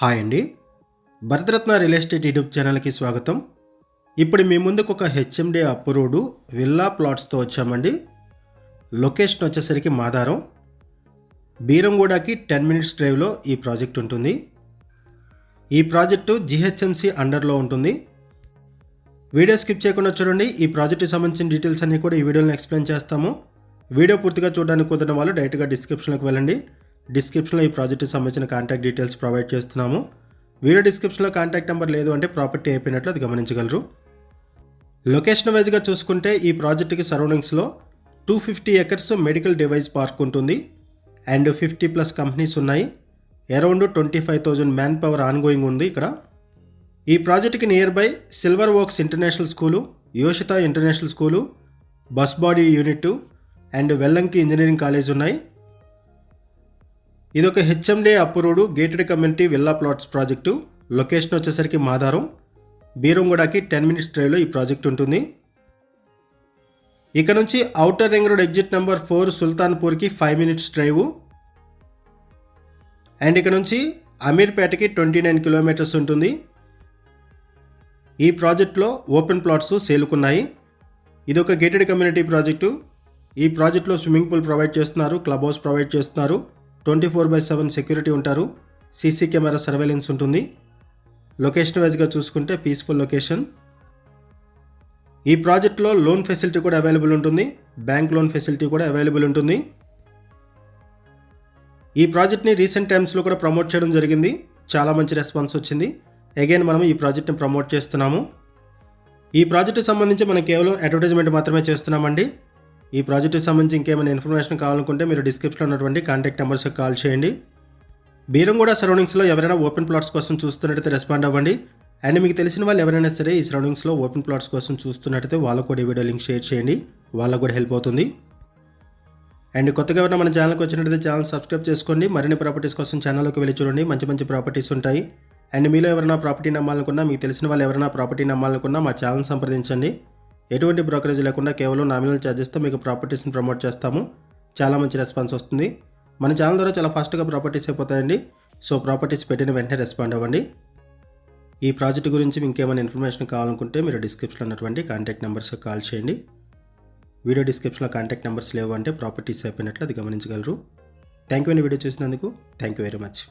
Hi అండి. Bharat Ratna real estate YouTube ఛానల్కి స్వాగతం. ఇప్పుడు మీ ముందుకు ఒక హెచ్ఎండి అప్రూవ్డ్ విల్లా ప్లాట్స్తో వచ్చామండి. లొకేషన్ వచ్చేసరికి మాదారం, బీరంగూడకి 10 మినిట్స్ డ్రైవ్లో ఈ ప్రాజెక్ట్ ఉంటుంది. ఈ ప్రాజెక్టు జిహెచ్ఎంసి అండర్లో ఉంటుంది. వీడియో స్కిప్ చేయకుండా చూడండి. ఈ ప్రాజెక్ట్కి సంబంధించిన డీటెయిల్స్ అన్నీ కూడా ఈ వీడియోలో ఎక్స్ప్లెయిన్ చేస్తాము. వీడియో పూర్తిగా చూడడానికి కుదిరిన వాళ్ళు డైరెక్ట్గా డిస్క్రిప్షన్లోకి వెళ్ళండి. డిస్క్రిప్షన్లో ఈ ప్రాజెక్ట్కి సంబంధించిన కాంటాక్ట్ డీటెయిల్స్ ప్రొవైడ్ చేస్తున్నాము. వీడియో డిస్క్రిప్షన్లో కాంటాక్ట్ నెంబర్ లేదు అంటే ప్రాపర్టీ అయిపోయినట్లు అది గమనించగలరు. లొకేషన్ వైజ్గా చూసుకుంటే ఈ ప్రాజెక్ట్కి సరౌండింగ్స్లో 250 ఎకర్స్ మెడికల్ డివైస్ పార్క్ ఉంటుంది అండ్ 50+ కంపెనీస్ ఉన్నాయి. అరౌండ్ 25,000 మ్యాన్ పవర్ ఆన్గోయింగ్ ఉంది ఇక్కడ. ఈ ప్రాజెక్ట్కి near by silver oaks international school, Yoshitha international school, bus body unit and Vellanki engineering college ఉన్నాయి. ఇదొక HMD approved gated community villa plots project. Location వచ్చేసరికి Madaram, బీరంగూడకి 10 minutes డ్రైవ్లో ఈ ప్రాజెక్ట్ ఉంటుంది. ఇక నుంచి outer ring road exit number 4 సుల్తాన్పూర్కి 5 minutes drive and ఇక్కడ నుంచి అమీర్పేటకి 29 కిలోమీటర్స్ ఉంటుంది. ఈ ప్రాజెక్ట్లో ఓపెన్ ప్లాట్స్ సేలుకున్నాయి. ఇదొక గేటెడ్ కమ్యూనిటీ ప్రాజెక్టు. ఈ ప్రాజెక్ట్లో స్విమ్మింగ్ పూల్ ప్రొవైడ్ చేస్తున్నారు, క్లబ్ హౌస్ ప్రొవైడ్ చేస్తున్నారు, 24/7 సెక్యూరిటీ ఉంటారు, సీసీ కెమెరా సర్వేలెన్స్ ఉంటుంది. లొకేషన్ వైజ్గా చూసుకుంటే పీస్ఫుల్ లొకేషన్. ఈ ప్రాజెక్ట్లో లోన్ ఫెసిలిటీ కూడా అవైలబుల్ ఉంటుంది, బ్యాంక్ లోన్ ఫెసిలిటీ కూడా అవైలబుల్ ఉంటుంది. ఈ ప్రాజెక్ట్ని రీసెంట్ టైమ్స్లో కూడా ప్రమోట్ చేయడం జరిగింది. చాలా మంచి రెస్పాన్స్ వచ్చింది. అగైన్ మనం ఈ ప్రాజెక్ట్ని ప్రమోట్ చేస్తున్నాము. ఈ ప్రాజెక్టుకి సంబంధించి మనం కేవలం అడ్వర్టైజ్మెంట్ మాత్రమే చేస్తున్నామండి. ఈ ప్రాజెక్టుకి సంబంధించి ఇంకేమైనా ఇన్ఫర్మేషన్ కావాలనుకుంటే మీరు డిస్క్రిప్షన్లో ఉన్నటువంటి కాంటాక్ట్ నెంబర్స్కి కాల్ చేయండి. బీరంగూడ సరౌండింగ్స్లో ఎవరైనా ఓపెన్ ప్లాట్స్ కోసం చూస్తున్నట్టయితే రెస్పాండ్ అవ్వండి. అండ్ మీకు తెలిసిన వాళ్ళు ఎవరైనా సరే ఈ సరౌండింగ్స్లో ఓపెన్ ప్లాట్స్ కోసం చూస్తున్నట్టయితే వాళ్ళకు కూడా ఈ వీడియో లింక్ షేర్ చేయండి, వాళ్ళకు కూడా హెల్ప్ అవుతుంది. అండ్ కొత్తగా ఎవరైనా మన ఛానల్కి వచ్చినట్టయితే ఛానల్ సబ్స్క్రైబ్ చేసుకోండి. మరిన్ని ప్రాపర్టీస్ కోసం ఛానల్లోకి వెళ్ళి చూడండి, మంచి మంచి ప్రాపర్టీస్ ఉంటాయి. అండ్ మీలో ఎవరైనా ప్రాపర్టీ నమ్మాలనుకున్నా, మీకు తెలిసిన వాళ్ళు ఎవరైనా ప్రాపర్టీ నమ్మాలనుకున్నా మా ఛానల్ సంప్రదించండి. ఎటువంటి బ్రోకరేజ్ లేకుండా కేవలం నామినల్ ఛార్జెస్తో మీకు ప్రాపర్టీస్ని ప్రమోట్ చేస్తాము. చాలా మంచి రెస్పాన్స్ వస్తుంది. మన ఛానల్ ద్వారా చాలా ఫాస్ట్గా ప్రాపర్టీస్ అయిపోతాయండి. సో ప్రాపర్టీస్ పెట్టిన వెంటనే రెస్పాండ్ అవ్వండి. ఈ ప్రాజెక్ట్ గురించి ఇంకేమైనా ఇన్ఫర్మేషన్ కావాలనుకుంటే మీరు డిస్క్రిప్షన్లో ఉన్నటువంటి కాంటాక్ట్ నెంబర్స్కి కాల్ చేయండి. వీడియో డిస్క్రిప్షన్లో కాంటాక్ట్ నెంబర్స్ లేవు అంటే ప్రాపర్టీస్ అయిపోయినట్లు అది గమనించగలరు. థ్యాంక్ యూ అండి వీడియో చూసినందుకు. Thank you very much.